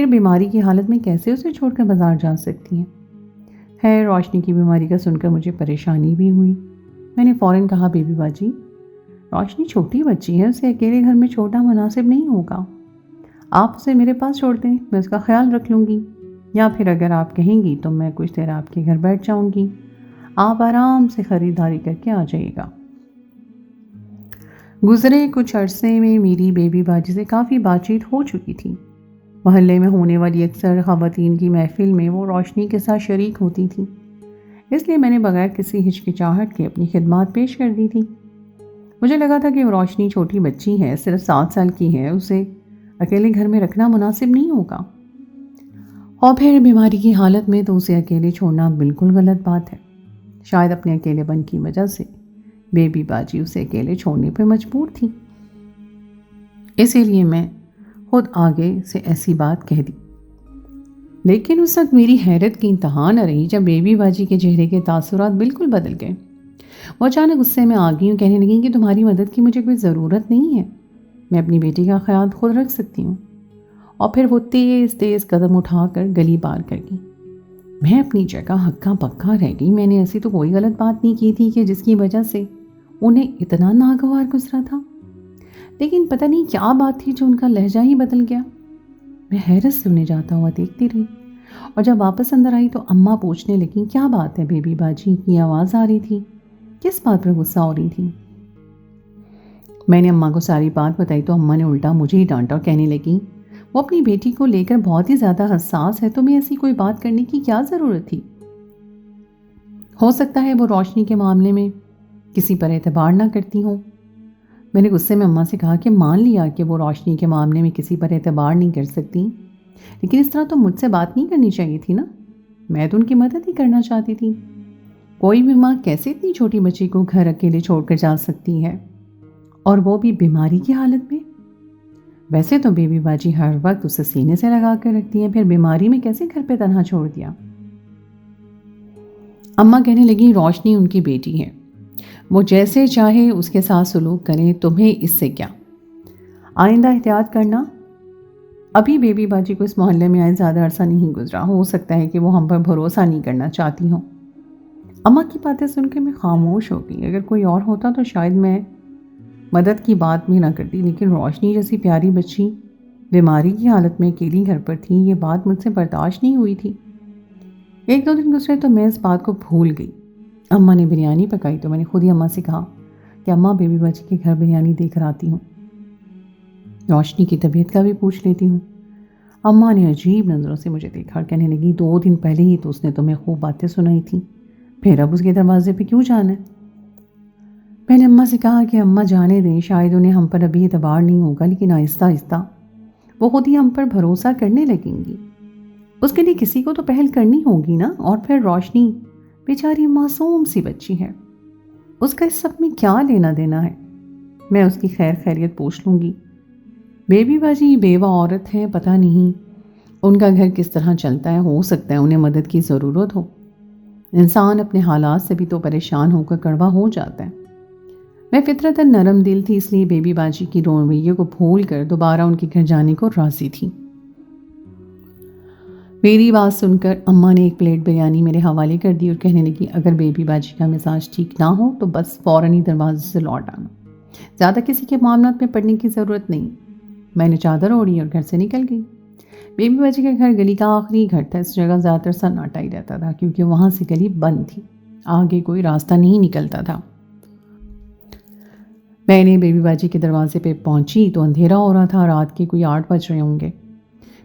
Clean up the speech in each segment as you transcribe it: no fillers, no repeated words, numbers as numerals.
پھر بیماری کی حالت میں کیسے اسے چھوڑ کر بازار جا سکتی ہیں؟ ہے روشنی کی بیماری کا سن کر مجھے پریشانی بھی ہوئی۔ میں نے فوراً کہا بیبی باجی، روشنی چھوٹی بچی ہے، اسے اکیلے گھر میں چھوڑنا مناسب نہیں ہوگا۔ آپ اسے میرے پاس چھوڑ دیں، میں اس کا خیال رکھ لوں گی، یا پھر اگر آپ کہیں گی تو میں کچھ دیر آپ کے گھر بیٹھ جاؤں گی، آپ آرام سے خریداری کر کے آ جائیے گا۔ گزرے کچھ عرصے میں میری بیبی باجی سے کافی بات چیت ہو چکی تھی۔ محلے میں ہونے والی اکثر خواتین کی محفل میں وہ روشنی کے ساتھ شریک ہوتی تھی، اس لیے میں نے بغیر کسی ہچکچاہٹ کے اپنی خدمات پیش کر دی تھی۔ مجھے لگا تھا کہ روشنی چھوٹی بچی ہے، صرف 7 سال کی ہے، اسے اکیلے گھر میں رکھنا مناسب نہیں ہوگا، اور پھر بیماری کی حالت میں تو اسے اکیلے چھوڑنا بالکل غلط بات ہے۔ شاید اپنے اکیلے پن کی وجہ سے بیبی باجی اسے اکیلے چھوڑنے پہ مجبور تھی، اسی لیے میں خود آگے سے ایسی بات کہہ دی۔ لیکن اس وقت میری حیرت کی انتہا نہ رہی جب بیبی باجی کے چہرے کے تاثرات بالکل بدل گئے۔ وہ اچانک غصے میں آ گئی اور کہنے لگیں کہ تمہاری مدد کی مجھے کوئی ضرورت نہیں ہے، میں اپنی بیٹی کا خیال خود رکھ سکتی ہوں۔ اور پھر وہ تیز تیز قدم اٹھا کر گلی پار کر گئی۔ میں اپنی جگہ ہکا پکا رہ گئی۔ میں نے ایسی تو کوئی غلط بات نہیں کی تھی کہ جس کی وجہ سے انہیں اتنا ناگوار گزرا تھا، لیکن پتہ نہیں کیا بات تھی جو ان کا لہجہ ہی بدل گیا۔ میں حیرت سے انہیں جاتا ہوا دیکھتی رہی، اور جب واپس اندر آئی تو اماں پوچھنے لگیں کیا بات ہے بیبی باجی، کی آواز آ رہی تھی، کس بات پر غصہ ہو رہی تھی؟ میں نے اماں کو ساری بات بتائی تو اماں نے الٹا مجھے ہی ڈانٹا اور کہنے لگی وہ اپنی بیٹی کو لے کر بہت ہی زیادہ حساس ہے، تمہیں ایسی کوئی بات کرنے کی کیا ضرورت تھی؟ ہو سکتا ہے وہ روشنی کے معاملے میں کسی پر اعتبار نہ کرتی ہوں۔ میں نے غصے میں اماں سے کہا کہ مان لیا کہ وہ روشنی کے معاملے میں کسی پر اعتبار نہیں کر سکتی، لیکن اس طرح تو مجھ سے بات نہیں کرنی چاہیے تھی نا، میں تو ان کی مدد ہی کرنا چاہتی تھی۔ کوئی بھی ماں کیسے اتنی چھوٹی بچی کو گھر اکیلے چھوڑ کر جا سکتی ہے، اور وہ بھی بیماری کی حالت میں؟ ویسے تو بیبی باجی ہر وقت اسے سینے سے لگا کر رکھتی ہے، پھر بیماری میں کیسے گھر پہ تنہا چھوڑ دیا؟ اماں کہنے لگی روشنی ان کی بیٹی ہے، وہ جیسے چاہے اس کے ساتھ سلوک کریں، تمہیں اس سے کیا؟ آئندہ احتیاط کرنا۔ ابھی بیبی باجی کو اس محلے میں آئے زیادہ عرصہ نہیں گزرا، ہو سکتا ہے کہ وہ ہم پر بھروسہ نہیں کرنا چاہتی ہوں۔ اماں کی باتیں سن کے میں خاموش ہو گئی۔ اگر کوئی اور ہوتا تو شاید میں مدد کی بات بھی نہ کرتی، لیکن روشنی جیسی پیاری بچی بیماری کی حالت میں اکیلی گھر پر تھی، یہ بات مجھ سے برداشت نہیں ہوئی تھی۔ 1-2 دن گزرے تو میں اس بات کو بھول گئی۔ اماں نے بریانی پکائی تو میں نے خود ہی اماں سے کہا کہ اماں بیبی باجی کے گھر بریانی دے کر آتی ہوں، روشنی کی طبیعت کا بھی پوچھ لیتی ہوں۔ اماں نے عجیب نظروں سے مجھے دیکھا اور کہنے لگی 2 دن پہلے ہی تو اس نے تمہیں خوب باتیں سنائی تھیں، پھر اب اس کے دروازے پہ کیوں جانا ہے؟ میں نے اماں سے کہا کہ اماں جانے دیں، شاید انہیں ہم پر ابھی اعتبار نہیں ہوگا، لیکن آہستہ آہستہ وہ خود ہی ہم پر بھروسہ کرنے لگیں گی۔ اس کے لیے کسی کو تو پہل کرنی ہوگی نا، اور پھر روشنی بیچاری معصوم سی بچی ہے، اس کا اس سب میں کیا لینا دینا ہے؟ میں اس کی خیر خیریت پوچھ لوں گی۔ بیبی باجی بیوہ عورت ہے، پتہ نہیں ان کا گھر کس طرح چلتا ہے، ہو سکتا ہے انہیں مدد کی ضرورت ہو۔ انسان اپنے حالات سے بھی تو پریشان ہو کر کڑوا ہو جاتا ہے۔ میں فطرتاً نرم دل تھی، اس لیے بیبی باجی کی رویے کو بھول کر دوبارہ ان کے گھر جانے کو راضی تھی۔ میری بات سن کر اماں نے 1 پلیٹ بریانی میرے حوالے کر دی اور کہنے لگی اگر بیبی باجی کا مزاج ٹھیک نہ ہو تو بس فوراً ہی دروازے سے لوٹ آنا، زیادہ کسی کے معاملات میں پڑنے کی ضرورت نہیں۔ میں نے چادر اوڑھی اور گھر سے نکل گئی۔ بیبی باجی کا گھر گلی کا آخری گھر تھا، اس جگہ زیادہ تر سناٹا ہی رہتا تھا کیونکہ وہاں سے گلی بند تھی، آگے کوئی راستہ نہیں نکلتا تھا۔ میں نے بیبی باجی کے دروازے پہ پہنچی تو اندھیرا ہو رہا تھا، رات کے کوئی 8 بج رہے ہوں گے۔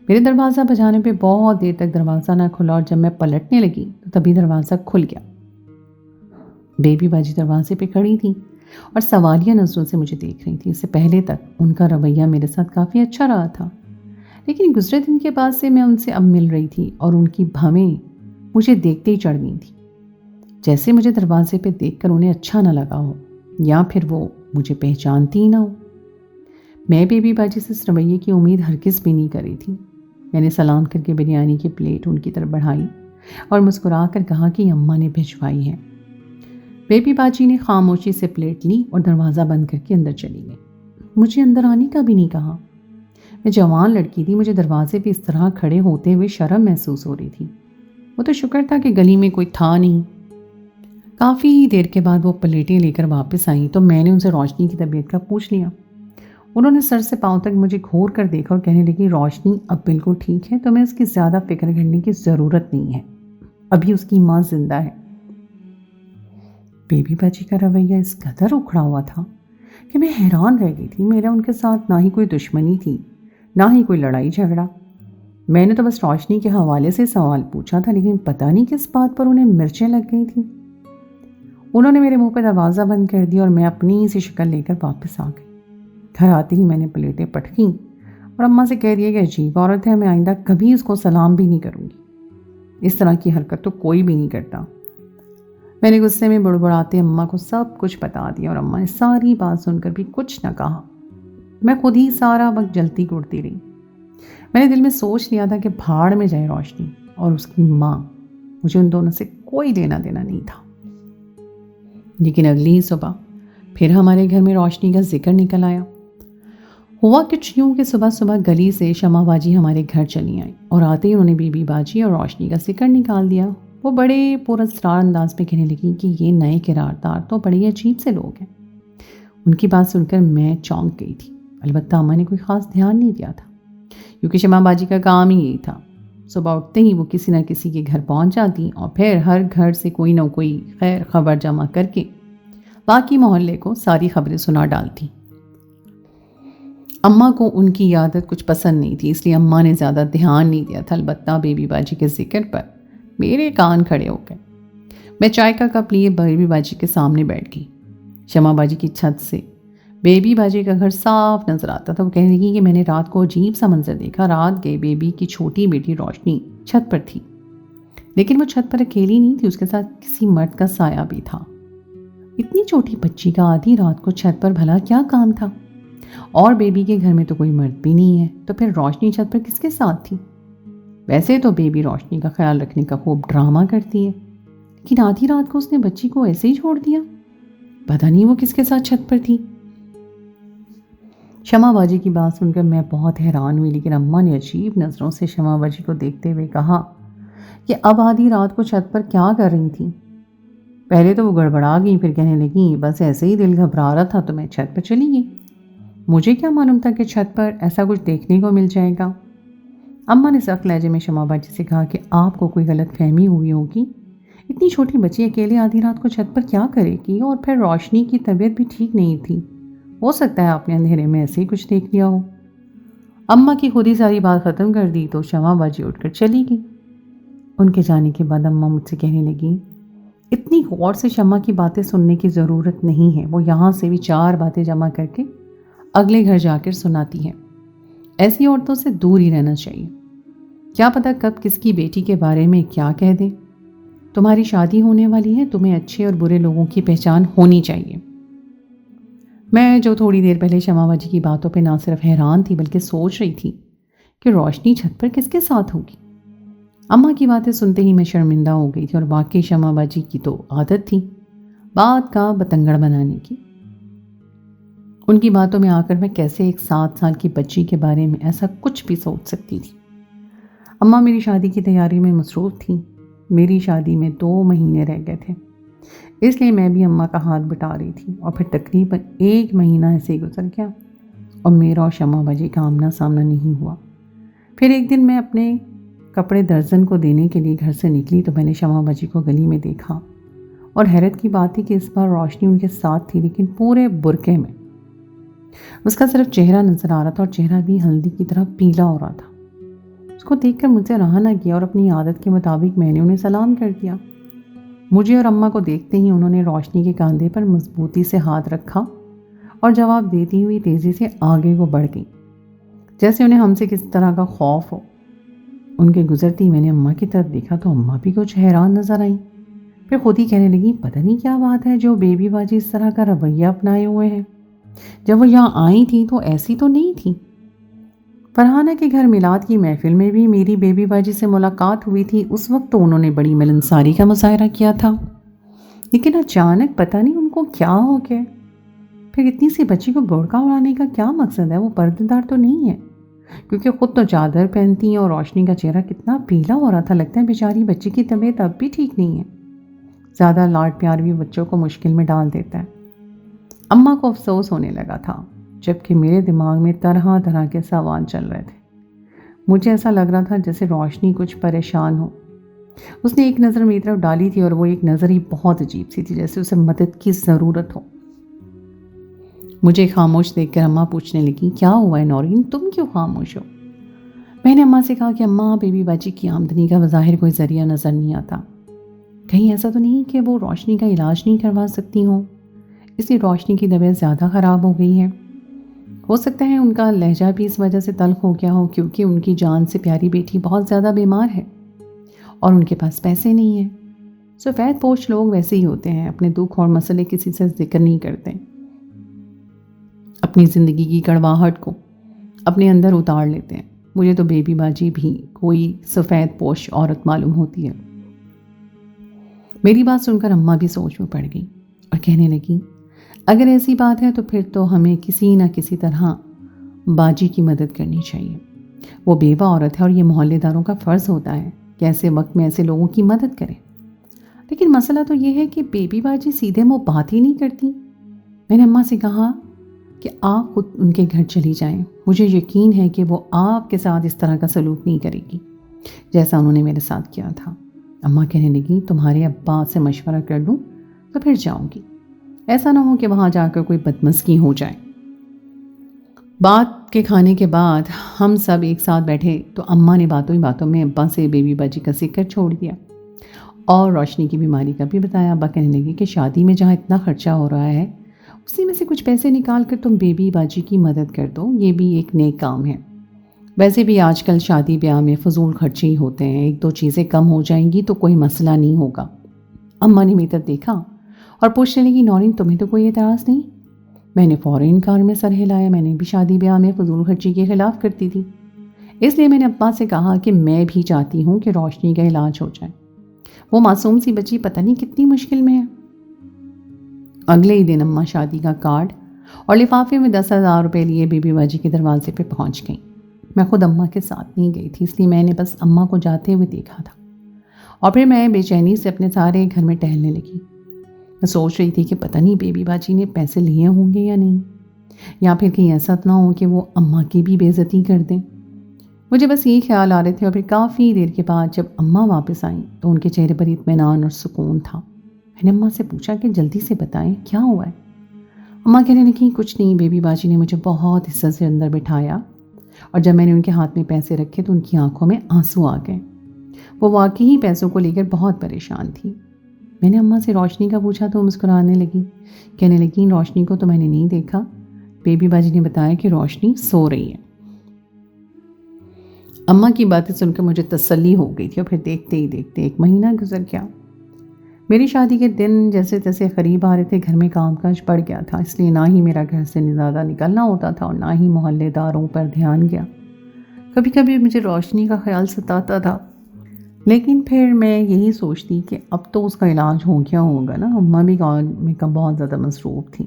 میرے دروازہ بجانے پہ بہت دیر تک دروازہ نہ کھلا، اور جب میں پلٹنے لگی تو تبھی دروازہ کھل گیا۔ بیبی باجی دروازے پہ کھڑی تھی اور سوالیہ نظروں سے مجھے دیکھ رہی تھی۔ اس سے پہلے تک ان کا رویہ میرے ساتھ کافی اچھا رہا تھا، لیکن گزرے دن کے بعد سے میں ان سے اب مل رہی تھی اور ان کی بھویں مجھے دیکھتے ہی چڑھ گئی تھی، جیسے مجھے دروازے پہ دیکھ کر انہیں اچھا نہ لگا ہو، یا پھر وہ مجھے پہچانتی ہی نہ ہو۔ میں بیبی باجی سے اس رویے کی امید ہرگز بھی نہیں کری تھی۔ میں نے سلام کر کے بریانی کی پلیٹ ان کی طرف بڑھائی اور مسکرا کر کہا کہ اماں نے بھجوائی ہے۔ بیبی باجی نے خاموشی سے پلیٹ لی اور دروازہ بند کر کے اندر چلی گئی، مجھے اندر آنے کا بھی نہیں کہا۔ میں جوان لڑکی تھی، مجھے دروازے پہ اس طرح کھڑے ہوتے ہوئے شرم محسوس ہو رہی تھی۔ وہ تو شکر تھا کہ گلی میں کوئی تھا نہیں۔ کافی دیر کے بعد وہ پلیٹیں لے کر واپس آئیں تو میں نے ان سے روشنی کی طبیعت کا پوچھ لیا۔ انہوں نے سر سے پاؤں تک مجھے گھور کر دیکھا اور کہنے لگی روشنی اب بالکل ٹھیک ہے، تمہیں اس کی زیادہ فکر کرنے کی ضرورت نہیں ہے، ابھی اس کی ماں زندہ ہے۔ بیبی باجی کا رویہ اس قدر اکھڑا ہوا تھا کہ میں حیران رہ گئی تھی۔ میرا ان کے ساتھ نہ ہی کوئی دشمنی تھی، نہ ہی کوئی لڑائی جھگڑا۔ میں نے تو بس روشنی کے حوالے سے سوال پوچھا تھا، لیکن پتہ نہیں کس بات پر انہیں مرچیں لگ گئی تھیں۔ انہوں نے میرے منہ پہ دروازہ بند کر دیا اور میں اپنی سی شکل لے کر واپس آ گئی۔ گھر آتے ہی میں نے پلیٹیں پٹکیں اور اماں سے کہہ دیا کہ عجیب عورت ہے، میں آئندہ کبھی اس کو سلام بھی نہیں کروں گی، اس طرح کی حرکت تو کوئی بھی نہیں کرتا۔ میں نے غصے میں بڑبڑاتے اماں کو سب کچھ بتا دیا اور اماں نے ساری بات سن کر بھی کچھ نہ کہا۔ میں خود ہی سارا وقت جلتی گڑتی رہی۔ میں نے دل میں سوچ لیا تھا کہ بھاڑ میں جائے روشنی اور اس کی ماں، مجھے ان دونوں سے کوئی لینا دینا نہیں تھا۔ لیکن اگلی ہی صبح پھر ہمارے گھر میں روشنی کا ذکر نکل آیا۔ ہوا کچھ یوں کہ صبح صبح گلی سے شمع باجی ہمارے گھر چلی آئی اور آتے ہی انہوں نے بیبی باجی اور روشنی کا ذکر نکال دیا۔ وہ بڑے پراسرار انداز میں کہنے لگی کہ یہ نئے کردار تو بڑے عجیب سے لوگ ہیں۔ ان کی بات سن کر میں چونک گئی تھی، البتہ اماں نے کوئی خاص دھیان نہیں دیا تھا کیونکہ شمع باجی کا کام ہی یہی تھا۔ صبح اٹھتے ہی وہ کسی نہ کسی کے گھر پہنچ جاتی اور پھر ہر گھر سے کوئی نہ کوئی خیر خبر جمع کر کے باقی محلے کو ساری خبریں سنا ڈالتی۔ اماں کو ان کی عادت کچھ پسند نہیں تھی، اس لیے اماں نے زیادہ دھیان نہیں دیا تھا، البتہ بیبی باجی کے ذکر پر میرے کان کھڑے ہو گئے۔ میں چائے کا کپ لیے بیبی باجی کے سامنے بیٹھ گئی۔ شمع باجی کی چھت سے بیبی باجی کا گھر صاف نظر آتا تھا۔ وہ کہنے لگی کہ میں نے رات کو عجیب سا منظر دیکھا، رات کے بیبی کی چھوٹی بیٹی روشنی چھت پر تھی، لیکن وہ چھت پر اکیلی نہیں تھی، اس کے ساتھ کسی مرد کا سایہ بھی تھا۔ اتنی چھوٹی بچی کا آدھی رات کو چھت پر بھلا کیا کام تھا؟ اور بیبی کے گھر میں تو کوئی مرد بھی نہیں ہے، تو پھر روشنی چھت پر کس کے ساتھ تھی؟ ویسے تو بیبی روشنی کا خیال رکھنے کا خوب ڈرامہ کرتی ہے، لیکن آدھی رات کو اس نے بچی کو ایسے ہی چھوڑ دیا، پتہ نہیں وہ کس کے ساتھ چھت پر تھی۔ شمع باجی کی بات سن کر میں بہت حیران ہوئی، لیکن اماں نے عجیب نظروں سے شمع باجی کو دیکھتے ہوئے کہا کہ اب آدھی رات کو چھت پر کیا کر رہی تھی؟ پہلے تو وہ گڑبڑا گئی، پھر کہنے لگی بس ایسے ہی دل گھبرا رہا تھا تو میں چھت پر چلی گئی، مجھے کیا معلوم تھا کہ چھت پر ایسا کچھ دیکھنے کو مل جائے گا۔ اماں نے سخت لہجے میں شمع باجی سے کہا کہ آپ کو کوئی غلط فہمی ہوئی ہوگی، اتنی چھوٹی بچی اکیلے آدھی رات کو چھت پر کیا کرے گی؟ اور پھر روشنی کی طبیعت بھی ٹھیک نہیں تھی، ہو سکتا ہے آپ نے اندھیرے میں ایسے ہی کچھ دیکھ لیا ہو۔ اماں کی خود ہی ساری بات ختم کر دی تو شمع باجی اٹھ کر چلی گئی۔ ان کے جانے کے بعد اماں مجھ سے کہنے لگی اتنی غور سے شمع کی باتیں سننے کی ضرورت نہیں ہے، وہ یہاں سے بھی 4 باتیں جمع کر کے اگلے گھر جا کر سناتی ہے، ایسی عورتوں سے دور ہی رہنا چاہیے، کیا پتہ کب کس کی بیٹی کے بارے میں کیا کہہ دے۔ تمہاری شادی ہونے والی ہے، تمہیں اچھے اور برے لوگوں کی پہچان ہونی چاہیے۔ میں جو تھوڑی دیر پہلے شمع باجی کی باتوں پہ نہ صرف حیران تھی بلکہ سوچ رہی تھی کہ روشنی چھت پر کس کے ساتھ ہوگی، اماں کی باتیں سنتے ہی میں شرمندہ ہو گئی تھی، اور باقی شمع باجی کی تو عادت تھی بات کا بتنگڑ بنانے کی۔ ان کی باتوں میں آ کر میں کیسے ایک 7 سال کی بچی کے بارے میں ایسا کچھ بھی سوچ سکتی تھی۔ اماں میری شادی کی تیاری میں مصروف تھیں، میری شادی میں 2 مہینے رہ گئے تھے، اس لیے میں بھی اماں کا ہاتھ بٹا رہی تھی، اور پھر تقریباً 1 مہینہ ایسے ہی گزر گیا اور میرا اور شمع باجی کا آمنا سامنا نہیں ہوا۔ پھر ایک دن میں اپنے کپڑے درزن کو دینے کے لیے گھر سے نکلی تو میں نے شمع باجی کو گلی میں دیکھا، اور حیرت کی بات تھی کہ اس بار روشنی ان کے ساتھ تھی، لیکن پورے برقعے میں۔ اس کا صرف چہرہ نظر آ رہا تھا، اور چہرہ بھی ہلدی کی طرح پیلا ہو رہا تھا۔ اس کو دیکھ کر مجھ سے رہا نہ گیا، اور اپنی عادت کے مطابق میں نے انہیں سلام کر دیا۔ مجھے اور اماں کو دیکھتے ہی انہوں نے روشنی کے کاندھے پر مضبوطی سے ہاتھ رکھا اور جواب دیتی ہوئی تیزی سے آگے کو بڑھ گئی، جیسے انہیں ہم سے کس طرح کا خوف ہو۔ ان کے گزرتی میں نے اماں کی طرف دیکھا تو اماں بھی کچھ حیران نظر آئیں، پھر خود ہی کہنے لگی پتہ نہیں کیا بات ہے جو بیبی باجی اس طرح کا رویہ اپنائے ہوئے ہیں، جب وہ یہاں آئی تھی تو ایسی تو نہیں تھی۔ فرحانہ کے گھر میلاد کی محفل میں بھی میری بیبی باجی سے ملاقات ہوئی تھی، اس وقت تو انہوں نے بڑی ملنساری کا مظاہرہ کیا تھا، لیکن اچانک پتہ نہیں ان کو کیا ہو گیا۔ پھر اتنی سی بچی کو گوڑکا اڑانے کا کیا مقصد ہے؟ وہ پردے دار تو نہیں ہے، کیونکہ خود تو چادر پہنتی ہیں اور روشنی کا چہرہ کتنا پیلا ہو رہا تھا، لگتا ہے بیچاری بچی کی طبیعت اب بھی ٹھیک نہیں ہے۔ زیادہ لاڈ پیار بھی بچوں کو مشکل میں ڈال دیتا ہے۔ اماں کو افسوس ہونے لگا تھا، جبکہ میرے دماغ میں طرح طرح کے سوال چل رہے تھے۔ مجھے ایسا لگ رہا تھا جیسے روشنی کچھ پریشان ہو۔ اس نے ایک نظر میری طرف ڈالی تھی اور وہ ایک نظر ہی بہت عجیب سی تھی، جیسے اسے مدد کی ضرورت ہو۔ مجھے خاموش دیکھ کر اماں پوچھنے لگی، کیا ہوا ہے نورین، تم کیوں خاموش ہو؟ میں نے اماں سے کہا کہ اماں، بیبی باجی کی آمدنی کا بظاہر کوئی ذریعہ نظر نہیں آتا۔ کہیں ایسا تو نہیں کہ وہ روشنی کا علاج نہیں کروا سکتی ہوں؟ اس لیے روشنی کی طبیعت زیادہ خراب ہو گئی ہے۔ ہو سکتا ہے ان کا لہجہ بھی اس وجہ سے تلخ ہو گیا ہو، کیونکہ ان کی جان سے پیاری بیٹی بہت زیادہ بیمار ہے اور ان کے پاس پیسے نہیں ہیں۔ سفید پوش لوگ ویسے ہی ہوتے ہیں، اپنے دکھ اور مسئلے کسی سے ذکر نہیں کرتے، اپنی زندگی کی کڑواہٹ کو اپنے اندر اتار لیتے ہیں۔ مجھے تو بیبی باجی بھی کوئی سفید پوش عورت معلوم ہوتی ہے۔ میری بات سن کر اماں بھی سوچ میں پڑ گئی اور کہنے لگی، اگر ایسی بات ہے تو پھر تو ہمیں کسی نہ کسی طرح باجی کی مدد کرنی چاہیے۔ وہ بیوہ عورت ہے اور یہ محلے داروں کا فرض ہوتا ہے کہ ایسے وقت میں ایسے لوگوں کی مدد کریں۔ لیکن مسئلہ تو یہ ہے کہ بیبی باجی سیدھے منہ بات ہی نہیں کرتی۔ میں نے اماں سے کہا کہ آپ خود ان کے گھر چلی جائیں، مجھے یقین ہے کہ وہ آپ کے ساتھ اس طرح کا سلوک نہیں کرے گی جیسا انہوں نے میرے ساتھ کیا تھا۔ اماں کہنے لگی، تمہارے ابا سے مشورہ کر لوں تو پھر جاؤں گی، ایسا نہ ہو کہ وہاں جا کر کوئی بدمزگی ہو جائے۔ بات کے کھانے کے بعد ہم سب ایک ساتھ بیٹھے تو اماں نے باتوں ہی باتوں میں ابا سے بیبی باجی کا ذکر چھوڑ دیا اور روشنی کی بیماری کا بھی بتایا۔ ابا کہنے لگے کہ شادی میں جہاں اتنا خرچہ ہو رہا ہے، اسی میں سے کچھ پیسے نکال کر تم بیبی باجی کی مدد کر دو، یہ بھی ایک نیک کام ہے۔ ویسے بھی آج کل شادی بیاہ میں فضول خرچے ہی ہوتے ہیں، ایک دو چیزیں کم ہو جائیں گی تو کوئی مسئلہ نہیں ہوگا۔ اماں نے میری طرف دیکھا اور پوچھنے لگی، نورین تمہیں تو کوئی اعتراض نہیں؟ میں نے فوراً انکار میں سر ہلایا، میں نے بھی شادی بیاہ میں فضول خرچی کے خلاف کرتی تھی، اس لیے میں نے ابا سے کہا کہ میں بھی چاہتی ہوں کہ روشنی کا علاج ہو جائے، وہ معصوم سی بچی پتہ نہیں کتنی مشکل میں ہے۔ اگلے ہی دن اماں شادی کا کارڈ اور لفافے میں 10,000 روپے لیے بیبی باجی کے دروازے پہ پہنچ گئیں۔ میں خود اماں کے ساتھ نہیں گئی تھی، اس لیے میں نے بس اماں کو جاتے ہوئے دیکھا تھا اور پھر میں بے چینی سے اپنے سارے گھر میں ٹہلنے لگی۔ میں سوچ رہی تھی کہ پتہ نہیں بیبی باجی نے پیسے لیے ہوں گے یا نہیں، یا پھر کہیں ایسا نہ ہو کہ وہ اماں کی بھی بے عزتی کر دیں۔ مجھے بس یہ خیال آ رہے تھے اور پھر کافی دیر کے بعد جب اماں واپس آئیں تو ان کے چہرے پر اطمینان اور سکون تھا۔ میں نے اماں سے پوچھا کہ جلدی سے بتائیں کیا ہوا ہے؟ اماں کہنے لگیں، کچھ نہیں، بیبی باجی نے مجھے بہت عزت سے اندر بٹھایا اور جب میں نے ان کے ہاتھ میں پیسے رکھے تو ان کی آنکھوں میں آنسو آ گئے۔ وہ واقعی ہی پیسوں کو لے کر بہت پریشان تھی۔ میں نے اماں سے روشنی کا پوچھا تو مسکرانے لگی، کہنے لگی، روشنی کو تو میں نے نہیں دیکھا، بیبی باجی نے بتایا کہ روشنی سو رہی ہے۔ اماں کی باتیں سن کر مجھے تسلی ہو گئی تھی اور پھر دیکھتے ہی دیکھتے 1 مہینہ گزر گیا۔ میری شادی کے دن جیسے تیسے قریب آ رہے تھے، گھر میں کام کاج بڑھ گیا تھا، اس لیے نہ ہی میرا گھر سے زیادہ نکلنا ہوتا تھا اور نہ ہی محلے داروں پر دھیان گیا۔ کبھی کبھی مجھے روشنی کا خیال ستاتا تھا، لیکن پھر میں یہی سوچتی کہ اب تو اس کا علاج ہو گیا ہوگا نا۔ اماں بھی کام میں بہت زیادہ مصروف تھیں،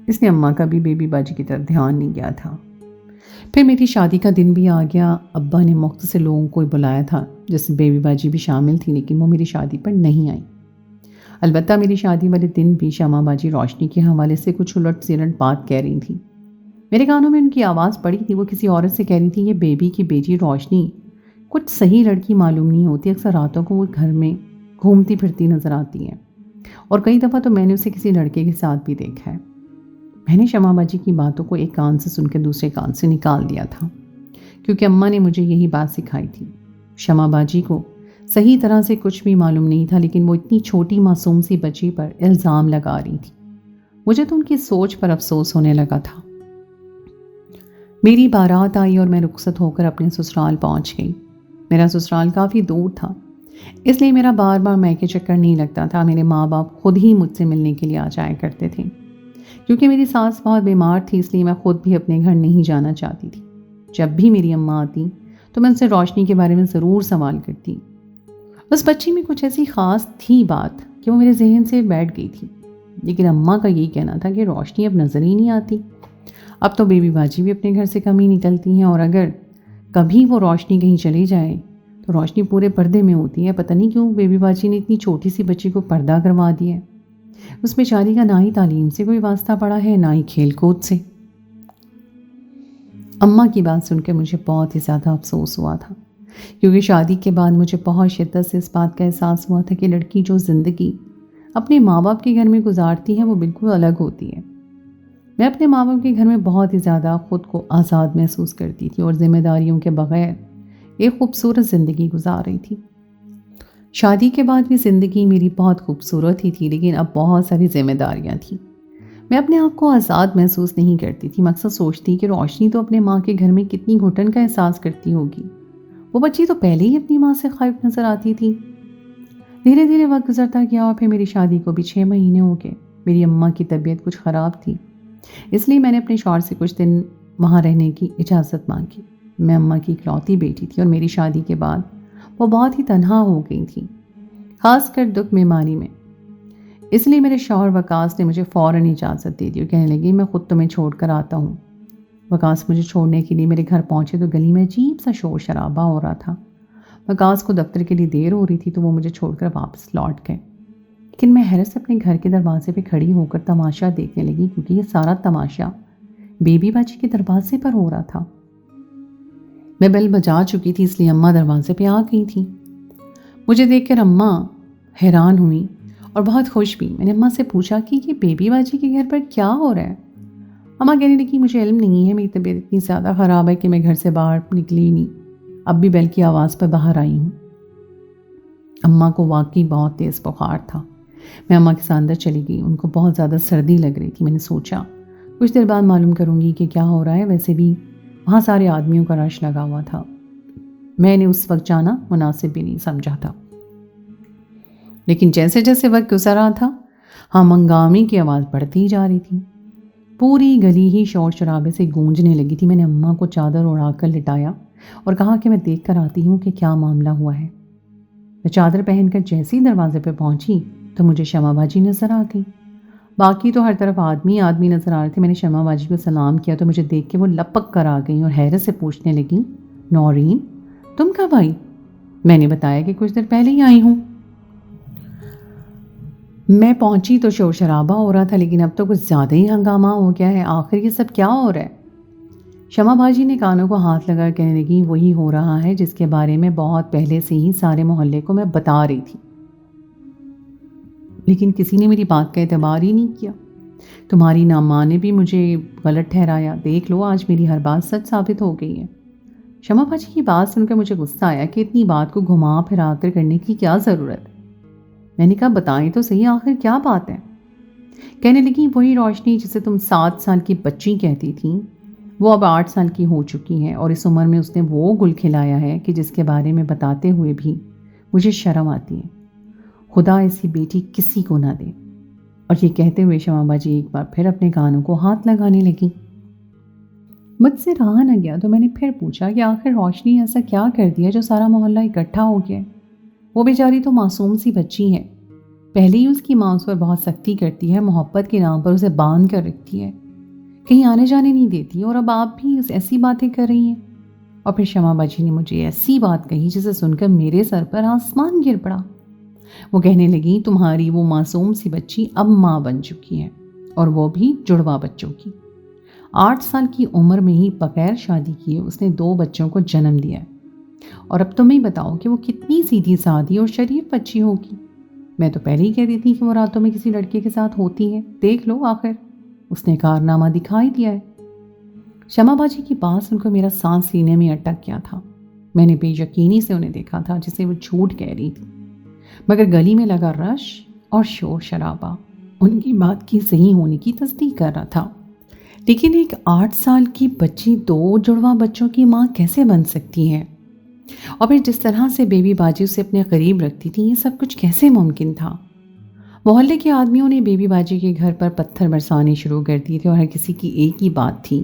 اس لیے اماں کا بھی بیبی باجی کی طرف دھیان نہیں گیا تھا۔ پھر میری شادی کا دن بھی آ گیا۔ ابا نے مختصر لوگوں کو بلایا تھا، جس میں بیبی باجی بھی شامل تھی، لیکن وہ میری شادی پر نہیں آئی۔ البتہ میری شادی والے دن بھی شمع باجی روشنی کے حوالے سے کچھ الٹ سلٹ بات کہہ رہی تھی۔ میرے کانوں میں ان کی آواز پڑی تھی، وہ کسی عورت سے کہہ رہی تھی، یہ بیبی کی بیٹی روشنی کچھ صحیح لڑکی معلوم نہیں ہوتی، اکثر راتوں کو وہ گھر میں گھومتی پھرتی نظر آتی ہے اور کئی دفعہ تو میں نے اسے کسی لڑکے کے ساتھ بھی دیکھا ہے۔ میں نے شمع باجی کی باتوں کو ایک کان سے سن کے دوسرے کان سے نکال دیا تھا، کیونکہ اماں نے مجھے یہی بات سکھائی تھی۔ شمع باجی کو صحیح طرح سے کچھ بھی معلوم نہیں تھا، لیکن وہ اتنی چھوٹی معصوم سی بچی پر الزام لگا رہی تھی۔ مجھے تو ان کی سوچ پر افسوس ہونے لگا تھا۔ میری بارات آئی اور میں رخصت ہو کر اپنے سسرال پہنچ گئی۔ میرا سسرال کافی دور تھا، اس لیے میرا بار بار میکے چکر نہیں لگتا تھا۔ میرے ماں باپ خود ہی مجھ سے ملنے کے لیے آ جایا کرتے تھے۔ کیونکہ میری ساس بہت بیمار تھی، اس لیے میں خود بھی اپنے گھر نہیں جانا چاہتی تھی۔ جب بھی میری اماں آتی تو میں ان سے روشنی کے بارے میں ضرور سوال کرتی۔ اس بچی میں کچھ ایسی خاص تھی بات کہ وہ میرے ذہن سے بیٹھ گئی تھی، لیکن اماں کا یہی کہنا تھا کہ روشنی اب نظر ہی نہیں آتی۔ اب تو بیبی باجی بھی اپنے گھر سے کم ہی نکلتی ہیں اور اگر کبھی وہ روشنی کہیں چلی جائے تو روشنی پورے پردے میں ہوتی ہے. پتہ نہیں کیوں بیبی باجی نے اتنی چھوٹی سی بچی کو پردہ کروا دیا ہے. اس بیچاری کا نہ ہی تعلیم سے کوئی واسطہ پڑا ہے، نہ ہی کھیل کود سے. اماں کی بات سن کے مجھے بہت ہی زیادہ افسوس ہوا تھا، کیونکہ شادی کے بعد مجھے بہت شدت سے اس بات کا احساس ہوا تھا کہ لڑکی جو زندگی اپنے ماں باپ کے گھر میں گزارتی ہے وہ بالکل الگ ہوتی ہے. میں اپنے ماں باپ کے گھر میں بہت ہی زیادہ خود کو آزاد محسوس کرتی تھی اور ذمہ داریوں کے بغیر ایک خوبصورت زندگی گزار رہی تھی. شادی کے بعد بھی زندگی میری بہت خوبصورت ہی تھی، لیکن اب بہت ساری ذمہ داریاں تھیں. میں اپنے آپ کو آزاد محسوس نہیں کرتی تھی. مقصد سوچتی کہ روشنی تو اپنے ماں کے گھر میں کتنی گھٹن کا احساس کرتی ہوگی، وہ بچی تو پہلے ہی اپنی ماں سے خائف نظر آتی تھی. دھیرے دھیرے وقت گزرتا گیا اور پھر میری شادی کو بھی 6 مہینے ہو گئے. میری اماں کی طبیعت کچھ خراب تھی، اس لیے میں نے اپنے شوہر سے کچھ دن وہاں رہنے کی اجازت مانگی. میں اماں کی اکلوتی بیٹی تھی اور میری شادی کے بعد وہ بہت ہی تنہا ہو گئی تھی، خاص کر دکھ بیماری میں. اس لیے میرے شوہر وقاص نے مجھے فوراً اجازت دے دی اور کہنے لگی میں خود تمہیں چھوڑ کر آتا ہوں. وقاص مجھے چھوڑنے کے لیے میرے گھر پہنچے تو گلی میں عجیب سا شور شرابہ ہو رہا تھا. وقاص کو دفتر کے لیے دیر ہو رہی تھی تو وہ مجھے چھوڑ کر واپس لوٹ گئے. لیکن میں حیرت سے اپنے گھر کے دروازے پہ کھڑی ہو کر تماشا دیکھنے لگی، کیونکہ یہ سارا تماشا بیبی باجی کے دروازے پر ہو رہا تھا. میں بیل بجا چکی تھی، اس لیے اماں دروازے پہ آ گئی تھی. مجھے دیکھ کر اماں حیران ہوئی اور بہت خوش بھی. میں نے اماں سے پوچھا کہ یہ بیبی باجی کے گھر پر کیا ہو رہا ہے؟ اماں کہنے لگی مجھے علم نہیں ہے، میری طبیعت اتنی زیادہ خراب ہے کہ میں گھر سے باہر نکلی نہیں، اب بھی بیل کی آواز پر باہر آئی ہوں. اماں کو واقعی بہت تیز بخار تھا. میں اماں کے ساتھ اندر چلی گئی. ان کو بہت زیادہ سردی لگ رہی تھی. میں نے سوچا کچھ دیر بعد معلوم کروں گی کہ کیا ہو رہا ہے. ویسے بھی وہاں سارے آدمیوں کا رش لگا ہوا تھا. میں نے اس وقت جانا مناسب بھی نہیں سمجھا تھا. لیکن جیسے جیسے وقت گزر رہا تھا ہنگامے کی آواز بڑھتی جا رہی تھی. پوری گلی ہی شور شرابے سے گونجنے لگی تھی. میں نے اماں کو چادر اڑا کر لٹایا اور کہا کہ میں دیکھ کر آتی ہوں کہ کیا معاملہ ہوا ہے. میں چادر پہن کر جیسے ہی دروازے پہ پہنچی تو مجھے شمع باجی نظر آ گئی. باقی تو ہر طرف آدمی آدمی نظر آ رہے تھے. میں نے شمع باجی کو سلام کیا تو مجھے دیکھ کے وہ لپک کر آ گئی اور حیرت سے پوچھنے لگی نورین تم کب آئی؟ میں نے بتایا کہ کچھ دیر پہلے ہی آئی ہوں. میں پہنچی تو شور شرابہ ہو رہا تھا، لیکن اب تو کچھ زیادہ ہی ہنگامہ ہو گیا ہے. آخر یہ سب کیا ہو رہا ہے؟ شمع باجی نے کانوں کو ہاتھ لگا کہنے لگی وہی ہو رہا ہے جس کے بارے میں بہت پہلے سے ہی سارے محلے کو میں بتا رہی تھی، لیکن کسی نے میری بات کا اعتبار ہی نہیں کیا. تمہاری ناماں نے بھی مجھے غلط ٹھہرایا. دیکھ لو آج میری ہر بات سچ ثابت ہو گئی ہے. شمع باجی کی بات سن کر مجھے غصہ آیا کہ اتنی بات کو گھما پھرا کر کرنے کی کیا ضرورت ہے. میں نے کہا بتائیں تو صحیح آخر کیا بات ہے. کہنے لگی وہی روشنی جسے تم 7 سال کی بچی کہتی تھی وہ اب 8 سال کی ہو چکی ہے، اور اس عمر میں اس نے وہ گل کھلایا ہے کہ جس کے بارے میں بتاتے ہوئے بھی مجھے شرم آتی ہے. خدا ایسی بیٹی کسی کو نہ دے. اور یہ کہتے ہوئے شمع باجی ایک بار پھر اپنے کانوں کو ہاتھ لگانے لگی. مجھ سے رہا نہ گیا تو میں نے پھر پوچھا کہ آخر روشنی ایسا کیا کر دیا جو سارا محلہ اکٹھا ہو گیا؟ وہ بیچاری تو معصوم سی بچی ہے. پہلے ہی اس کی ماں اس پر بہت سختی کرتی ہے، محبت کے نام پر اسے باندھ کر رکھتی ہے، کہیں آنے جانے نہیں دیتی، اور اب آپ بھی ایسی باتیں کر رہی ہیں. اور پھر شمع باجی نے مجھے ایسی بات کہی جسے سن کر میرے سر پر آسمان گر پڑا. وہ کہنے لگی تمہاری وہ معصوم سی بچی اب ماں بن چکی ہے، اور وہ بھی جڑواں بچوں کی. 8 سال کی عمر میں ہی بغیر شادی کیے اس نے 2 بچوں کو جنم دیا ہے. اور اب تم ہی بتاؤ کہ وہ کتنی سیدھی سادھی اور شریف بچی ہوگی. میں تو پہلے ہی کہتی تھی کہ وہ راتوں میں کسی لڑکے کے ساتھ ہوتی ہے. دیکھ لو آخر اس نے کارنامہ دکھائی دیا ہے. شمع باجی کی بات سن کر میرا سانس سینے میں اٹک گیا تھا. میں نے بے یقینی سے انہیں دیکھا تھا جسے وہ جھوٹ کہہ رہی تھی، مگر گلی میں لگا رش اور شور شرابہ ان کی بات کی صحیح ہونے کی تصدیق کر رہا تھا. لیکن ایک 8 سال کی بچی 2 جڑواں بچوں کی ماں کیسے بن سکتی ہے؟ اور پھر جس طرح سے بیبی باجی اسے اپنے قریب رکھتی تھی یہ سب کچھ کیسے ممکن تھا؟ محلے کے آدمیوں نے بیبی باجی کے گھر پر پتھر برسانے شروع کر دیے تھے، اور ہر کسی کی ایک ہی بات تھی